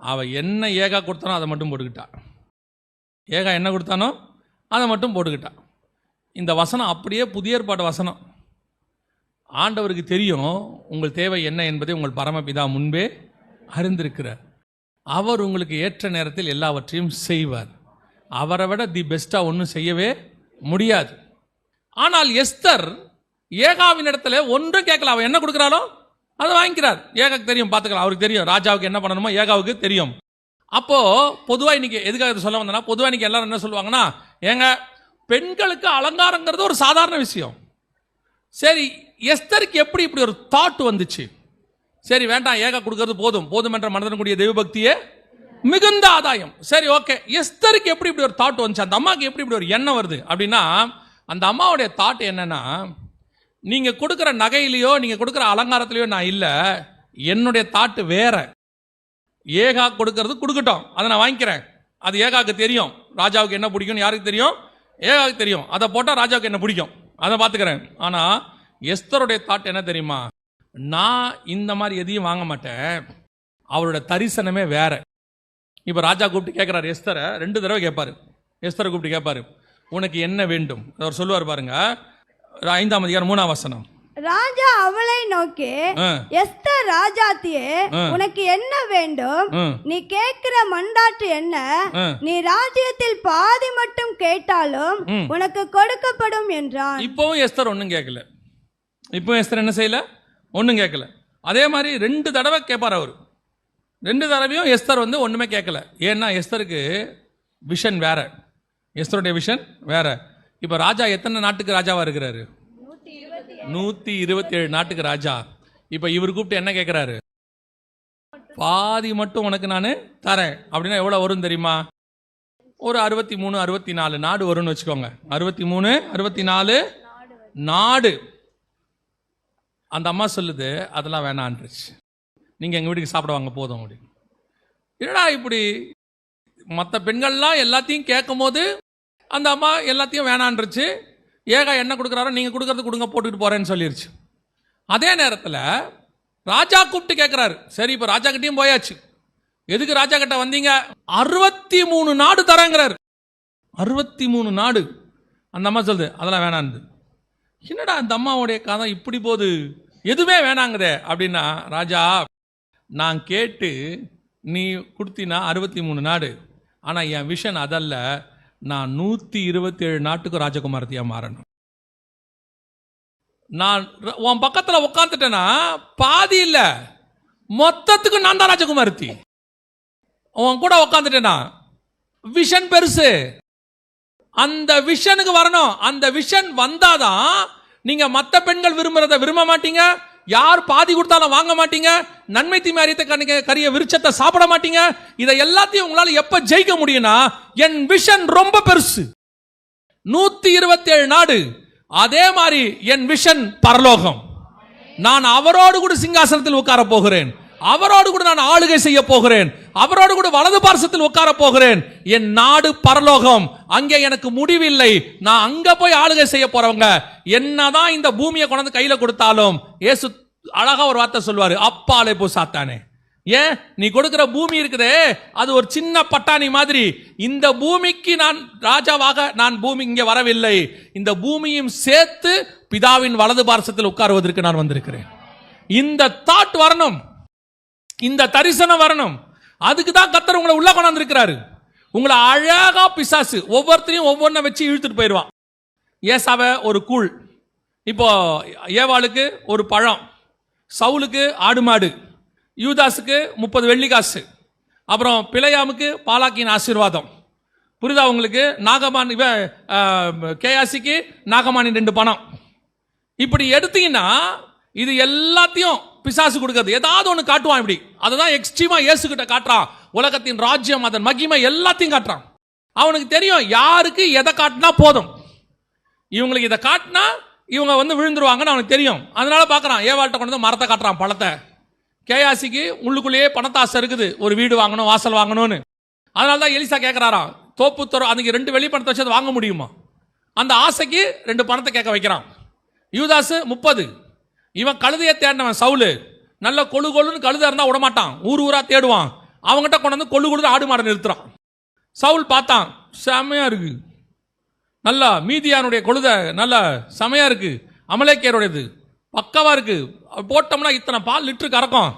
S1: அவள் என்ன ஏகா கொடுத்தானோ அதை மட்டும் போட்டுக்கிட்டா. ஏகா என்ன கொடுத்தானோ அதை மட்டும் போட்டுக்கிட்டா. இந்த வசனம் அப்படியே புதிய ஏற்பாடு வசனம். ஆண்டவருக்கு தெரியும் உங்கள் தேவை என்ன என்பதை உங்கள் பரமபிதா முன்பே அறிந்திருக்கிறார். அவர் உங்களுக்கு ஏற்ற நேரத்தில் எல்லாவற்றையும் செய்வார். அவரை விட தி பெஸ்ட்டாக ஒன்றும் செய்யவே முடியாது. ஆனால் எஸ்தர் ஏகாவின் இடத்துல ஒன்றும் கேட்கல. அவன் என்ன கொடுக்குறாளோ அதை வாங்கிக்கிறார். ஏகாவுக்கு தெரியும், பார்த்துக்கலாம். அவருக்கு தெரியும் ராஜாவுக்கு என்ன பண்ணணுமோ ஏகாவுக்கு தெரியும். அப்போ பொதுவாக இன்னைக்கு எதுக்காக சொல்ல வந்தேன்னா, பொதுவாக இன்னைக்கு எல்லாரும் என்ன சொல்லுவாங்கன்னா, ஏங்க பெண்களுக்கு அலங்காரங்கிறது ஒரு சாதாரண விஷயம். சரி, எஸ்தருக்கு எப்படி இப்படி ஒரு தாட் வந்துச்சு? சரி வேண்டாம், ஏகா கொடுக்கறது போதும் என்ற மனதனுடைய தெய்வபக்தியே மிகுந்த ஆதாயம். சரி ஓகே, எஸ்தருக்கு எப்படி இப்படி ஒரு தாட் வந்துச்சு? அந்த அம்மாவுக்கு எப்படி இப்படி ஒரு எண்ணம் வருது அப்படின்னா, அந்த அம்மாவுடைய தாட் என்னன்னா, நீங்க கொடுக்குற நகையிலையோ நீங்க கொடுக்குற அலங்காரத்திலையோ நான் இல்லை, என்னுடைய தாட்டு வேற. ஏகா கொடுக்கறது கொடுக்கட்டும், அதை நான் வாங்கிக்கிறேன். அது ஏகாவுக்கு தெரியும் ராஜாவுக்கு என்ன பிடிக்கும்னு. யாருக்கு தெரியும்? ஏகாவுக்கு தெரியும். அதை போட்டால் ராஜாவுக்கு என்ன பிடிக்கும் அதை பார்த்துக்கிறேன். ஆனால் எஸ்தருடைய தாட் என்ன தெரியுமா? நான் இந்த மாதிரி எதையும் வாங்க மாட்டேன். அவரோட தரிசனமே வேற. இப்போ ராஜா கூப்பிட்டு கேட்குறாரு எஸ்தரை, 2 தடவை கேட்பாரு. எஸ்தரை கூப்பிட்டு கேட்பாரு, உனக்கு என்ன வேண்டும்? அவர் சொல்லுவார் பாருங்க, 5ஆம் அதிகாரம் 3ஆம் வசனம்.
S4: ராஜா அவளை நோக்கி, எஸ்தர் ராஜாத்தியே, உனக்கு என்ன வேண்டும்? நீ கேட்கிற மண்டாட்டு என்ன? நீ ராஜ்யத்தில் பாதி மட்டும் கேட்டாலும் உனக்கு கொடுக்கப்படும் என்றான்.
S1: இப்பவும் எஸ்தர் ஒன்றும் கேட்கல. இப்போ எஸ்தர் என்ன செய்யல? ஒன்றும் கேட்கல. அதே மாதிரி 2 தடவை கேட்பார் அவர். 2 தடவையும் எஸ்தர் வந்து ஒன்றுமே கேட்கல. ஏன்னா எஸ்தருக்கு விஷன் வேற, எஸ்தருடைய விஷன் வேற. இப்போ ராஜா எத்தனை நாட்டுக்கு ராஜாவா இருக்கிறாரு? 127 நாட்டுக்கு ராஜா. இப்போ இவர் கூப்பிட்டு என்ன கேட்குறாரு? பாதி மட்டும் உனக்கு நான் தரேன். அப்படின்னா எவ்வளோ வரும் தெரியுமா? ஒரு 63 64 நாடு வரும்னு வச்சுக்கோங்க. 63 64 நாடு. அந்த அம்மா சொல்லுது, அதெல்லாம் வேணான்றுச்சு, நீங்கள் எங்கள் வீட்டுக்கு சாப்பிட வாங்க போதும் அப்படின்னு. என்னடா இப்படி மற்ற பெண்கள்லாம் எல்லாத்தையும் கேட்கும் போது அந்த அம்மா எல்லாத்தையும் வேணான்றுச்சு. ஏகா என்ன கொடுக்குறாரோ நீங்கள் கொடுக்கறது கொடுங்க, போட்டுக்கிட்டு போகிறேன்னு சொல்லிருச்சு. அதே நேரத்தில் ராஜா கூப்பிட்டு கேட்குறாரு. சரி, இப்போ ராஜா கிட்டையும் போயாச்சு. எதுக்கு ராஜா கிட்ட வந்தீங்க? 63 நாடு தரேங்கிறாரு. 63 நாடு. அந்த அம்மா சொல்லுது, அதெல்லாம் வேணான்னு. என்னடா அந்த அம்மாவுடைய கதை இப்படி போகுது, எதுவுமே வேணாங்குதே அப்படின்னா, ராஜா நான் கேட்டு நீ கொடுத்தினா 63 நாடு, ஆனால் என் விஷன் அதல்ல, நான் 127 நாட்டுக்கு ராஜகுமாரத்தியாக மாறணும். நான் உன் பக்கத்தில் உட்காந்துட்டேன்னா பாதி இல்லை, மொத்தத்துக்கு நான் தான் ராஜகுமாரத்தி. உன் கூட உட்காந்துட்டேன்னா விஷன் பெருசு. அந்த விஷனுக்கு வரணும். அந்த விஷன் வந்தாதான் நீங்க மற்ற பெண்கள் விரும்புறத விரும்ப மாட்டீங்க, யார் பாதி கொடுத்தாலும் வாங்க மாட்டீங்க, நன்மை தீமை அறியத்த கரிய விருட்சத்தை சாப்பிட மாட்டீங்க. இதை எல்லாத்தையும் உங்களால எப்ப ஜெயிக்க முடியும்னா, என் விஷன் ரொம்ப பெருசு, 127 நாடு. அதே மாதிரி என் விஷன் பரலோகம். நான் அவரோடு கூட சிங்காசனத்தில் உட்கார போகிறேன், அவரோடு கூட நான் ஆளுகை செய்ய போகிறேன், அவரோடு கூட வலது பார்சத்தில் உட்கார போகிறேன். என் நாடு பரலோகம், அங்கே எனக்கு முடிவில்லை. நான் அங்க போய் ஆளுகை செய்ய போறவங்க. என்னதான் இந்த பூமியை கொண்டு கையில கொடுத்தாலும் இயேசு அழகா ஒரு வார்த்தை சொல்வாரு, அப்பாலே போ சாத்தானே. ஏன்? நீ கொடுக்கிற பூமி இருக்குதே, அது ஒரு சின்ன பட்டாணி மாதிரி. இந்த பூமிக்கு நான் ராஜாவாக நான் பூமி இங்கே வரவில்லை, இந்த பூமியும் சேர்த்து பிதாவின் வலது பார்சத்தில் உட்காருவதற்கு நான் வந்திருக்கிறேன். இந்த தாட் வரணும், இந்த தரிசனம் வரணும். அதுக்கு தான் கர்த்தர் உங்களை உள்ள கொண்டாந்து இருக்கிறாரு. உங்களை அழகா பிசாசு ஒவ்வொருத்தரையும் ஒவ்வொன்றை வச்சு இழுத்துட்டு போயிடுவான். ஏசாவை ஒரு கூழ், இப்போ ஏவாளுக்கு ஒரு பழம், சவுலுக்கு ஆடு மாடு, யூதாஸுக்கு 30 வெள்ளி காசு, அப்புறம் பிழையாமுக்கு பாலாக்கின் ஆசீர்வாதம். புரியுதா உங்களுக்கு? நாகமான் கேயாசிக்கு நாகமானின் 2 பணம். இப்படி எடுத்தீங்கன்னா இது எல்லாத்தையும் பிசாசு கொடுக்கிறது. ஏதாவது ஒன்று காட்டுவான் இப்படி. அதுதான் எக்ஸ்ட்ரீமா இயேசு கிட்ட காட்டுறான். உலகத்தின் ராஜ்யம், அதன் மகிமை எல்லாத்தையும் காட்டுறான். அவனுக்கு தெரியும் யாருக்கு எதை காட்டினா போதும், இவங்களுக்கு இதை காட்டினா இவங்க விழுந்துருவாங்கன்னு அவனுக்கு தெரியும். அதனால பார்க்குறான். ஏவாள்கிட்ட கொண்டு வந்து மரத்தை காட்டுறான், பழத்தை. கேயாசிக்கு உள்ளுக்குள்ளேயே பணத்தாசை இருக்குது, ஒரு வீடு வாங்கணும், வாசல் வாங்கணும்னு. அதனால தான் எலிசா கேட்குறாராம், தோப்பு தோற அதுக்கு 2 வெள்ளி பணத்தை வச்சு அதை வாங்க முடியுமா? அந்த ஆசைக்கு 2 பணத்தை கேட்க வைக்கிறான். யூதாசு 30. இவன் கழுதையை தேடினவன் சவுலு. நல்ல கொழு கொழுன்னு கழுதை இருந்தால் விடமாட்டான், ஊர் ஊரா தேடுவான். அவங்ககிட்ட கொண்டு வந்து கொழு கொழு ஆடு மாடை நிறுத்துறான். சவுல் பார்த்தான், செமையா இருக்கு, நல்லா மீதியானுடைய கொழுதை நல்ல செமையா இருக்கு, அமலேக்கியருடையது பக்கவா இருக்கு, போட்டோம்னா இத்தனை பால் லிட்டரு கறக்கும்,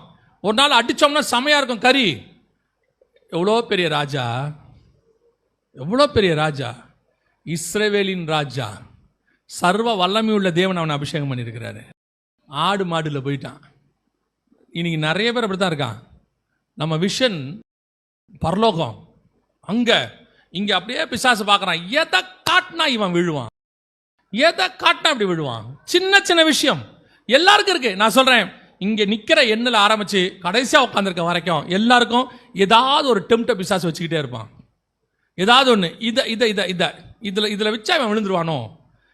S1: ஒரு நாள் அடிச்சோம்னா செமையா இருக்கும் கறி. எவ்வளோ பெரிய ராஜா, எவ்வளோ பெரிய ராஜா, இஸ்ரவேலின் ராஜா, சர்வ வல்லமை உள்ள தேவன் அவனை அபிஷேகம் பண்ணியிருக்கிறாரு. ஆடு மாடுல போயிட்டான். இன்னைக்கு நிறைய பேர் அப்படித்தான் இருக்கான். நம்ம விஷன் பரலோகம், அங்க இங்க அப்படியே பிசாசு பார்க்கறான். எதை காட்டினா இவன் விழுவான், எதை காட்டினா இப்படி விழுவான். சின்ன சின்ன விஷயம் எல்லாருக்கும் இருக்கு. நான் சொல்றேன், இங்க நிக்கிற எண்ணில் ஆரம்பிச்சு கடைசியா உட்காந்துருக்க வரைக்கும் எல்லாருக்கும் ஏதாவது ஒரு டெம்ப்ட பிசாசு வச்சுக்கிட்டே இருப்பான். ஏதாவது ஒன்று இதுல வச்சா இவன் விழுந்துருவானோ,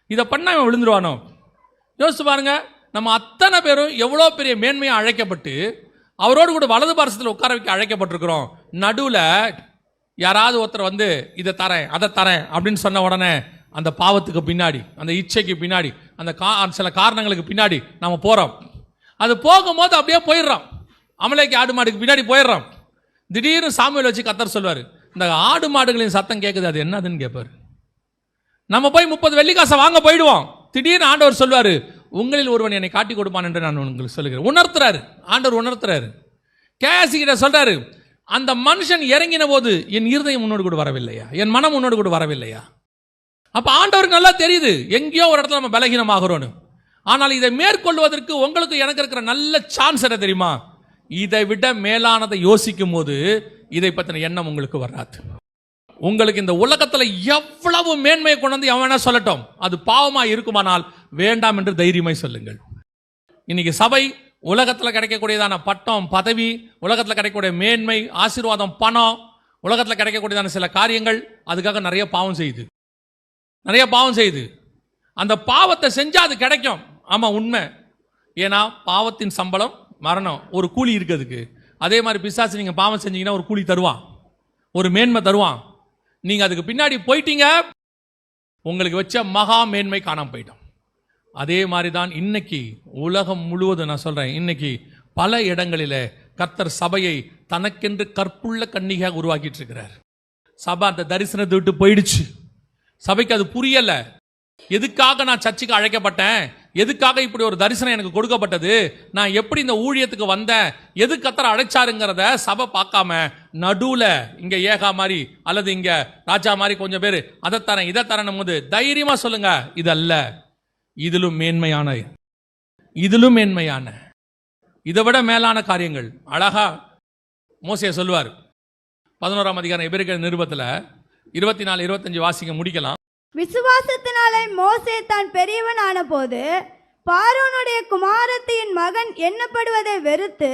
S1: இதை பண்ணா இவன் விழுந்துருவானோ. யோசிச்சு பாருங்க, நம்ம அத்தனை பேரும் எவ்வளோ பெரிய மேன்மையாக அழைக்கப்பட்டு அவரோடு கூட வலது பார்சத்தில் உட்கார வைக்க அழைக்கப்பட்டிருக்கிறோம். நடுவில் யாராவது ஒருத்தர் இதை தரேன் அதை தரேன் அப்படின்னு சொன்ன உடனே அந்த பாவத்துக்கு பின்னாடி, அந்த இச்சைக்கு பின்னாடி, அந்த சில காரணங்களுக்கு பின்னாடி நம்ம போகிறோம். அது போகும்போது அப்படியே போயிடுறோம், அமலேக்கு ஆடு மாடுக்கு பின்னாடி போயிடுறோம். திடீர்னு சாமுவேல் வச்சு கர்த்தர் சொல்வார், இந்த ஆடு மாடுகளின் சத்தம் கேட்குது, அது என்னதுன்னு கேட்பாரு. நம்ம போய் 30 வெள்ளிக்காசை வாங்க போயிடுவோம். திடீர்னு ஆண்டவர் சொல்வாரு, உங்களில் ஒருவன் என்னை காட்டி கொடுப்பான் என்று நான் உங்களுக்கு சொல்லுகிறேன். உணர்த்துறாரு, ஆண்டவர் உணர்த்துறாரு. கேசி கிட்ட சொல்றாரு, அந்த மனுஷன் இறங்கின போது என் இருதயம் உன்னோடு கூட வரவில்லையா, என் மனம் உன்னோடு கூட வரவில்லையா? அப்ப ஆண்டவருக்கு நல்லா தெரியுது எங்கேயோ ஒரு இடத்துல நம்ம பலகீனமாகிறோன்னு. ஆனால் இதை மேற்கொள்வதற்கு உங்களுக்கு எனக்கு இருக்கிற நல்ல சான்ஸ் என்ன தெரியுமா? இதை விட மேலானதை யோசிக்கும் போது இதை பற்றின எண்ணம் உங்களுக்கு வராது. உங்களுக்கு இந்த உலகத்தில் எவ்வளவு மேன்மையை கொண்டு வந்து எவனா சொல்லட்டும், அது பாவமாக இருக்குமானால் வேண்டாம் என்று தைரியமாய் சொல்லுங்கள். இன்னைக்கு சபை உலகத்தில் கிடைக்கக்கூடியதான பட்டம், பதவி, உலகத்தில் கிடைக்கக்கூடிய மேன்மை, ஆசீர்வாதம், பணம், உலகத்தில் கிடைக்கக்கூடியதான சில காரியங்கள், அதுக்காக நிறைய பாவம் செய்யுது, நிறைய பாவம் செய்யுது. அந்த பாவத்தை செஞ்சால் அது கிடைக்கும். ஆமாம், உண்மை. ஏன்னா பாவத்தின் சம்பளம் மரணம், ஒரு கூலி இருக்கிறதுக்கு. அதே மாதிரி பிசாசு நீங்கள் பாவம் செஞ்சீங்கன்னா ஒரு கூலி தருவான், ஒரு மேன்மை தருவான். நீங்கள் அதுக்கு பின்னாடி போயிட்டீங்க, உங்களுக்கு வச்ச மகா மேன்மை காணாம போயிட்டோம். அதே மாதிரி தான் இன்னைக்கு உலகம் முழுவதும் நான் சொல்கிறேன், இன்னைக்கு பல இடங்களில் கர்த்தர் சபையை தனக்கென்று கற்புள்ள கன்னிகையாக உருவாக்கிட்டு இருக்கிறார். சபை அந்த தரிசனத்தை விட்டு போயிடுச்சு. சபைக்கு அது புரியலை. எதுக்காக நான் சர்ச்சுக்கு அழைக்கப்பட்டேன், எதுக்காக இப்படி ஒரு தரிசனம் எனக்கு கொடுக்கப்பட்டது, நான் எப்படி இந்த ஊழியத்துக்கு வந்தேன், எது கர்த்தர் அழைச்சாருங்கிறத சபை பார்க்காம நடுவில் இங்கே ஏகா மாதிரி அல்லது இங்கே ராஜா மாதிரி கொஞ்சம் பேர் அதை தரேன் இதை தரணும் போது தைரியமாக சொல்லுங்க, இது அல்ல, இதிலும் மேன்மையான, இதிலும் மேன்மையான, இதை விட மேலான காரியங்கள். அழகா மோசே சொல்லுவார் 11ஆம் அதிகாரம் எபிரேயர் நிருபத்தில் 24, 25 வாசிக்க முடிக்கலாம்.
S4: விசுவாசத்தினாலே மோசே தான் பெரியவன் ஆன போது பார்வோனுடைய குமாரத்தியின் மகன் எண்ணப்படுவதை வெறுத்து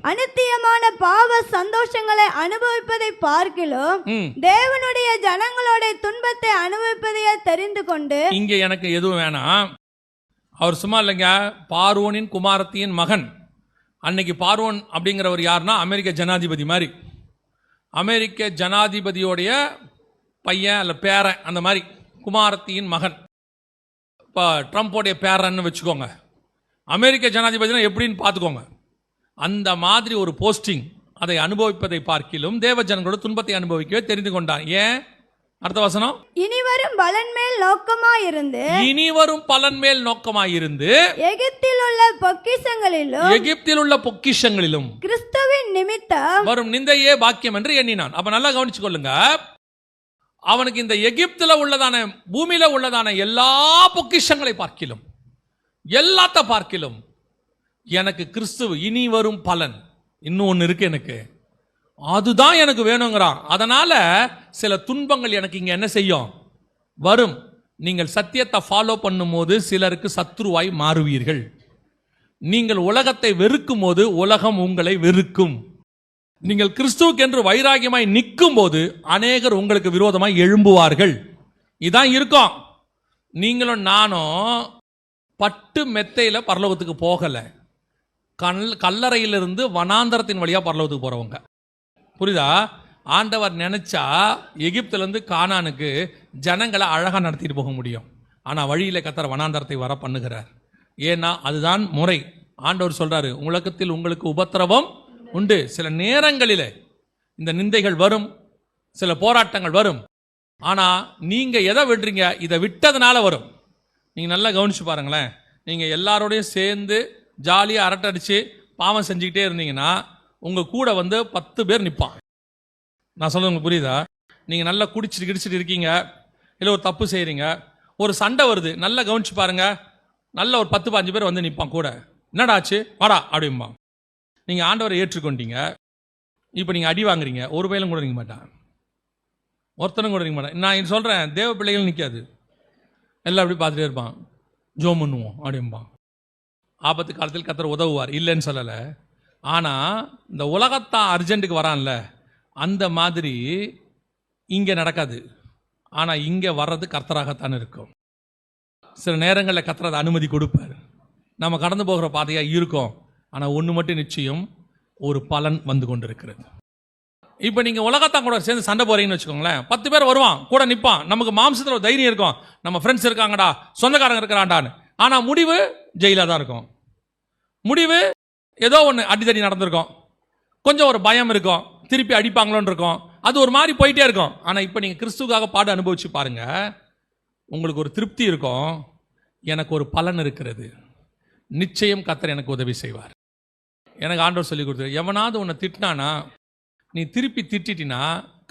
S4: அநித்தியமான பாவ சந்தோஷங்களை அனுபவிப்பதை பார்க்கிலும் தேவனுடைய ஜனங்களோட துன்பத்தை அனுபவிப்பதையே தெரிந்து கொண்டு.
S1: இங்க எனக்கு எதுவும் வேணாம், அவர் சும்மா இல்லைங்க, பார்வோனின் குமாரத்தியின் மகன். அன்னைக்கு பார்வோன் அப்படிங்கிறவர் யாருன்னா அமெரிக்க ஜனாதிபதி மாதிரி, அமெரிக்க ஜனாதிபதியோடைய பையன் அல்ல பேரன், அந்த மாதிரி குமாரத்தியின் மகன். இப்போ ட்ரம்ப்போடைய பேரன்னு வச்சுக்கோங்க. அமெரிக்க ஜனாதிபதினா எப்படின்னு பார்த்துக்கோங்க. அந்த மாதிரி ஒரு போஸ்டிங், அதை அனுபவிப்பதை பார்க்கிலும் தேவ ஜனங்களோட துன்பத்தை அனுபவிக்கவே தெரிந்து கொண்டான். ஏன்? அடுத்த வசனம்,
S4: இனிவரும் பலன் மேல் நோக்கமாயிருந்து,
S1: இனிவரும் பலன் மேல் நோக்கமாயிருந்து
S4: எகிப்தில் உள்ள பொக்கிஷங்களிலும்,
S1: எகிப்தில் உள்ள பொக்கிஷங்களிலும்
S4: கிறிஸ்துவின் நிமித்தம்
S1: வரும் நிந்தையே பாக்கியம் என்று எண்ணினான். அப்ப நல்லா கவனிச்சு கொள்ளுங்க, அவனுக்கு இந்த எகிப்துல உள்ளதான பூமியில உள்ளதான எல்லா பொக்கிஷங்களை பார்க்கிலும், எல்லாத்த பார்க்கிலும் எனக்கு கிறிஸ்துவ இனி வரும் பலன் இன்னும் ஒன்று இருக்கு, எனக்கு அதுதான் எனக்கு வேணுங்கிறான். அதனால சில துன்பங்கள் எனக்கு இங்க என்ன செய்யும், வரும். நீங்கள் சத்தியத்தை ஃபாலோ பண்ணும்போது சிலருக்கு சத்ருவாய் மாறுவீர்கள். நீங்கள் உலகத்தை வெறுக்கும் போது உலகம் உங்களை வெறுக்கும். நீங்கள் கிறிஸ்துவுக்கு என்று வைராகியமாய் நிற்கும் போது அநேகர் உங்களுக்கு விரோதமாய் எழும்புவார்கள். இதான் இருக்கும். நீங்களும் நானும் பட்டு மெத்தையில் பரலோகத்துக்கு போகலை, கல்லறையிலிருந்து வனாந்தரத்தின் வழியாக பரலோகத்துக்கு போகிறவங்க. புரியுதா? ஆண்டவர் நினைச்சா எகிப்திலிருந்து கானானுக்கு ஜனங்களை அழகாக நடத்திட்டு போக முடியும். ஆனால் வழியில் கர்த்தர் வனாந்தரத்தை வர பண்ணுகிறார். ஏன்னா அதுதான் முறை. ஆண்டவர் சொல்றாரு, உலகத்தில் உங்களுக்கு உபத்திரவம் உண்டு. சில நேரங்களில் இந்த நிந்தைகள் வரும், சில போராட்டங்கள் வரும். ஆனால் நீங்கள் எதை விடுறீங்க, இதை விட்டதுனால வரும். நீங்கள் நல்லா கவனிச்சு பாருங்களேன். நீங்கள் எல்லாரோடையும் சேர்ந்து ஜாலியாக அரட்டடிச்சு பாவம் செஞ்சுக்கிட்டே இருந்தீங்கன்னா உங்கள் கூட 10 பேர் நிற்பான். நான் சொல்றது உங்களுக்கு புரியுதா? நீங்கள் நல்லா குடிச்சிட்டு கிடிச்சிட்டு இருக்கீங்க, இல்லை ஒரு தப்பு செய்கிறீங்க, ஒரு சண்டை வருது, நல்லா கவனிச்சு பாருங்க, நல்ல ஒரு 10-15 பேர் வந்து நிற்பான் கூட. என்னடாச்சு வாடா அப்படிம்பா. நீங்கள் ஆண்டவரை ஏற்றுக்கொண்டீங்க, இப்போ நீங்கள் அடி வாங்குறீங்க, ஒரு பயிலும் கூட நிற்க மாட்டான், ஒருத்தனும் கூட நிற்க மாட்டான். நான் சொல்கிறேன், தேவ பிள்ளைகள் நிற்காது, எல்லாம் அப்படி பார்த்துட்டே இருப்பான். ஜோம் பண்ணுவோம் அப்படிம்பான். ஆபத்து காலத்தில் கர்த்தர் உதவுவார், இல்லைன்னு சொல்லலை. ஆனால் இந்த உலகத்தான் அர்ஜென்ட்டுக்கு வரான்ல, அந்த மாதிரி இங்கே நடக்காது. ஆனால் இங்கே வர்றது கர்த்தராகத்தான் இருக்கும். சில நேரங்களில் கர்த்தர் அதை அனுமதி கொடுப்பார். நம்ம கடந்து போகிற பாதையாக இருக்கும். ஆனால் ஒன்று மட்டும் நிச்சயம், ஒரு பலன் வந்து கொண்டு இருக்கிறது. இப்போ நீங்கள் உலகத்தான் கூட சேர்ந்து சண்டை போகிறீங்கன்னு வச்சுக்கோங்களேன், 10 பேர் வருவான் கூட நிற்பான். நமக்கு மாம்சத்தில் ஒரு தைரியம் இருக்கும், நம்ம ஃப்ரெண்ட்ஸ் இருக்காங்கடா, சொந்தக்காரங்க இருக்கிறான்டான்னு. ஆனால் முடிவு ஜெயிலாக தான் இருக்கும். முடிவு ஏதோ ஒன்று அடித்தடி நடந்திருக்கும், கொஞ்சம் ஒரு பயம் இருக்கும், திருப்பி அடிப்பாங்களோன்னு இருக்கும். அது ஒரு மாதிரி போயிட்டே இருக்கும். ஆனால் இப்போ நீங்கள் கிறிஸ்துக்காக பாட அனுபவிச்சு பாருங்க, உங்களுக்கு ஒரு திருப்தி இருக்கும். எனக்கு ஒரு பலன் இருக்கிறது, நிச்சயம் கர்த்தர் எனக்கு உதவி செய்வார். எனக்கு ஆண்டவர் சொல்லி கொடுத்தாரு, எவனாவது உன்னை திட்டினானா நீ திருப்பி திட்டினா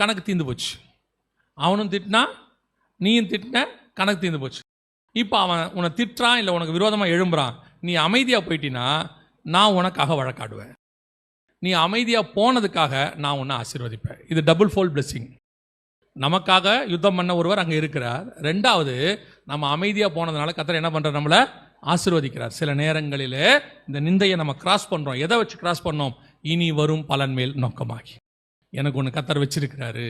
S1: கணக்கு தீர்ந்து போச்சு. அவனும் திட்டினா நீயும் திட்டின, கணக்கு தீர்ந்து போச்சு. இப்போ அவன் உன்னை திட்டுறான், இல்லை உனக்கு விரோதமாக எழும்புறான், நீ அமைதியாக போயிட்டினா நான் உனக்காக வழக்காடுவேன். நீ அமைதியாக போனதுக்காக நான் உன்னை ஆசீர்வதிப்பேன். இது டபுள் ஃபோல்ட் பிளெஸிங். நமக்காக யுத்தம் பண்ண ஒருவர் அங்கே இருக்கிறார். ரெண்டாவது, நம்ம அமைதியாக போனதுனால கர்த்தர் என்ன பண்ணுறார், நம்மளை ஆசீர்வதிக்கிறார். சில நேரங்களில் இந்த நிந்தையை நம்ம கிராஸ் பண்ணுறோம். எதை வச்சு கிராஸ் பண்ணோம்? இனி வரும் பலன் மேல் நோக்கமாகி எனக்கு ஒன்று கர்த்தர் வச்சிருக்கிறாரு.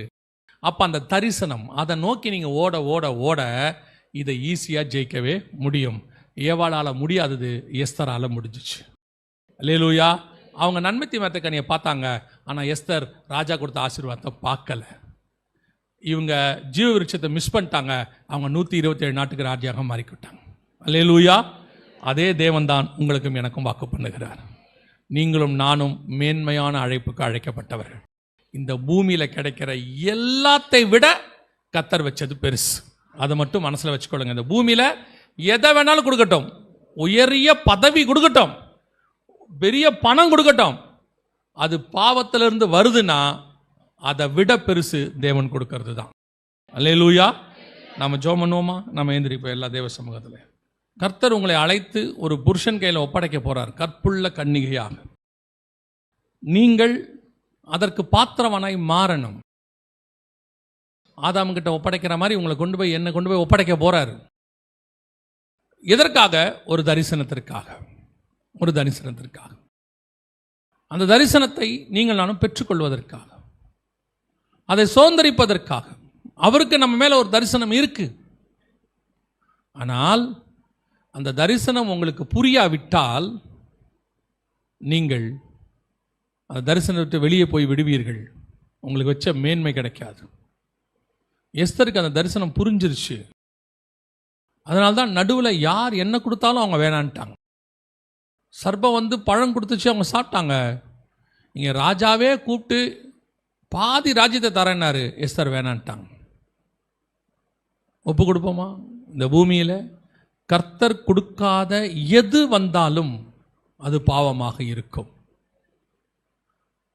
S1: அப்போ அந்த தரிசனம், அதை நோக்கி நீங்கள் ஓட ஓட ஓட இதை ஈஸியாக ஜெயிக்கவே முடியும். ஏவாளால் முடியாதது எஸ்தரால் முடிஞ்சிச்சு. அல்லேலூயா. அவங்க நன்மை தீமைத்த கனியை பார்த்தாங்க, ஆனால் எஸ்தர் ராஜா கொடுத்த ஆசீர்வாதத்தை பார்க்கல. இவங்க ஜீவ விருட்சத்தை மிஸ் பண்ணிட்டாங்க, அவங்க 127 நாட்டுக்கு ராஜாக மாறிக்கிட்டாங்க. அல்லேலூயா. அதே தேவன்தான் உங்களுக்கும் எனக்கும் வாக்கு பண்ணுகிறார். நீங்களும் நானும் மேன்மையான அழைப்புக்கு அழைக்கப்பட்டவர்கள். இந்த பூமியில் கிடைக்கிற எல்லாத்தை விட கர்த்தர் வச்சது பெருசு. அதை மட்டும் மனசில் வச்சுக்கொள்ளுங்க. இந்த பூமியில் எதை வேணாலும் கொடுக்கட்டும், உயரிய பதவி கொடுக்கட்டும், பெரிய பணம் கொடுக்கட்டும், அது பாவத்திலிருந்து வருதுன்னா அதை விட பெருசு தேவன் கொடுக்கறது தான். அல்லேலூயா. நம்ம ஜெபம் பண்ணுவோமா? நம்ம எந்திரிப்போம் எல்லா தேவ சமூகத்தில். கர்த்தர் உங்களை அழைத்து ஒரு புருஷன் கையில் ஒப்படைக்க போறார், கற்புள்ள கன்னிகையாக. நீங்கள் அதற்கு பாத்திரவனாய் மாறணும். ஆதாம் கிட்ட ஒப்படைக்கிற மாதிரி உங்களை கொண்டு போய் என்ன கொண்டு போய் ஒப்படைக்க போறாரு. எதற்காக? ஒரு தரிசனத்திற்காக. ஒரு தரிசனத்திற்காக. அந்த தரிசனத்தை நீங்கள் நானும் பெற்றுக்கொள்வதற்காக, அதை சுதந்திரிப்பதற்காக. அவருக்கு நம்ம மேல ஒரு தரிசனம் இருக்கு. ஆனால் அந்த தரிசனம் உங்களுக்கு புரியாவிட்டால் நீங்கள் அந்த தரிசனத்தை விட்டு வெளியே போய் விடுவீர்கள். உங்களுக்கு வச்ச மேன்மை கிடைக்காது. எஸ்தருக்கு அந்த தரிசனம் புரிஞ்சிருச்சு. அதனால்தான் நடுவில் யார் என்ன கொடுத்தாலும் அவங்க வேணான்ட்டாங்க. சர்ப்பம் வந்து பழம் கொடுத்துச்சு, அவங்க சாப்பிட்டாங்க. இங்கே ராஜாவே கூப்பிட்டு பாதி ராஜ்யத்தை தரேன்னாரு, எஸ்தர் வேணான்ட்டாங்க. ஒப்பு கொடுப்போமா? இந்த பூமியில் கர்த்தர் கொடுக்காத எது வந்தாலும் அது பாவமாக இருக்கும்.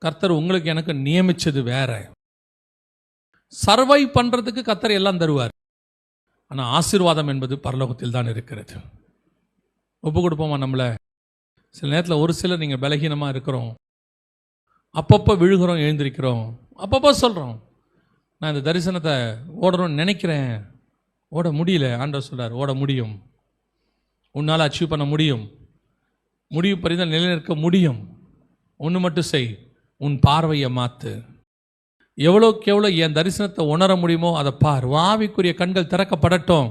S1: கர்த்தர் உங்களுக்கு எனக்கு நியமிச்சது வேற. சர்வை பண்றதுக்கு கர்த்தர் எல்லாம் தருவார். ஆனால் ஆசீர்வாதம் என்பது பரலோகத்தில் தான் இருக்கிறது. ஒப்பு கொடுப்போமா? நம்மளை சில நேரத்தில் ஒரு சிலர் நீங்கள் பலகீனமாக இருக்கிறோம், அப்பப்போ விழுகிறோம், எழுந்திருக்கிறோம், அப்பப்போ சொல்கிறோம் நான் இந்த தரிசனத்தை ஓடணும்னு நினைக்கிறேன், ஓட முடியல. ஆண்டவர் சொல்றார், ஓட முடியும், உன்னால் அச்சீவ் பண்ண முடியும், முடிவு பரிந்தால் நிலைநிற்க முடியும். ஒன்று மட்டும் செய், உன் பார்வையை மாற்று. எவ்வளோக்கு எவ்வளோ என் தரிசனத்தை உணர முடியுமோ அதை பார். ஆவிக்குரிய கண்கள் திறக்கப்படட்டும்.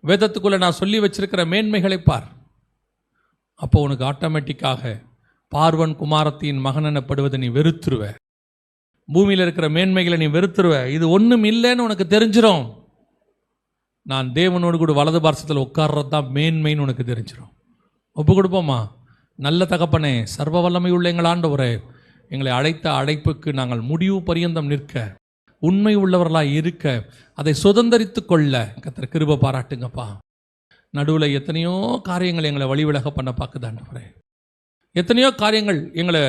S1: வேதத்துக்குள்ளே நான் சொல்லி வச்சிருக்கிற மேன்மைகளை பார். அப்போ உனக்கு ஆட்டோமேட்டிக்காக பார்வன் குமாரத்தின் மகன் எனப்படுவதை நீ வெறுத்துருவ. பூமியில் இருக்கிற மேன்மைகளை நீ வெறுத்துருவ. இது ஒன்றும் இல்லைன்னு உனக்கு தெரிஞ்சிடும். நான் தேவனோடு கூட வலது பார்சத்தில் உட்கார்றது தான் மேன்மைன்னு உனக்கு தெரிஞ்சிடும். ஒப்பு கொடுப்போமா? நல்ல தகப்பனே, சர்வ வல்லமை உள்ள எங்கள் ஆண்டவரே, எங்களை அழைத்த அழைப்புக்கு நாங்கள் முடிவு பரியந்தம் நிற்க, உண்மை உள்ளவர்களாக இருக்க, அதை சுதந்திரித்து கொள்ள கர்த்தர் கிருபை பாராட்டுங்கப்பா. நடுவில் எத்தனையோ காரியங்கள் எங்களை வழிவிலக பண்ண பார்க்குது ஆண்டவரே. எத்தனையோ காரியங்கள் எங்களை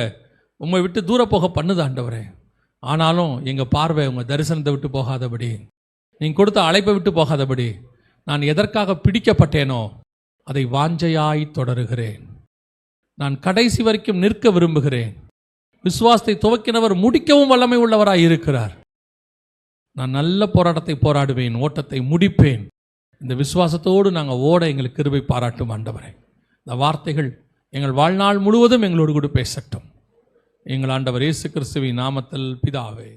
S1: உண்மை விட்டு தூர போக பண்ணுது ஆண்டவரே. ஆனாலும் எங்கள் பார்வை உங்கள் தரிசனத்தை விட்டு போகாதபடி, நீங்கள் கொடுத்த அழைப்பை விட்டு போகாதபடி, நான் எதற்காக பிடிக்கப்பட்டேனோ அதை வாஞ்சையாய் தொடருகிறேன். நான் கடைசி வரைக்கும் நிற்க விரும்புகிறேன். விசுவாசத்தை துவக்கினவர் முடிக்கவும் வல்லமை உள்ளவராய் இருக்கிறார். நான் நல்ல போராட்டத்தை போராடுவேன், ஓட்டத்தை முடிப்பேன். இந்த விசுவாசத்தோடு நாங்கள் ஓட எங்களுக்கு கிருபை பாராட்டும் ஆண்டவரே. இந்த வார்த்தைகள் எங்கள் வாழ்நாள் முழுவதும் எங்களோடு கூட பேசட்டும். எங்கள் ஆண்டவர் இயேசு கிறிஸ்துவின் நாமத்தில் பிதாவே.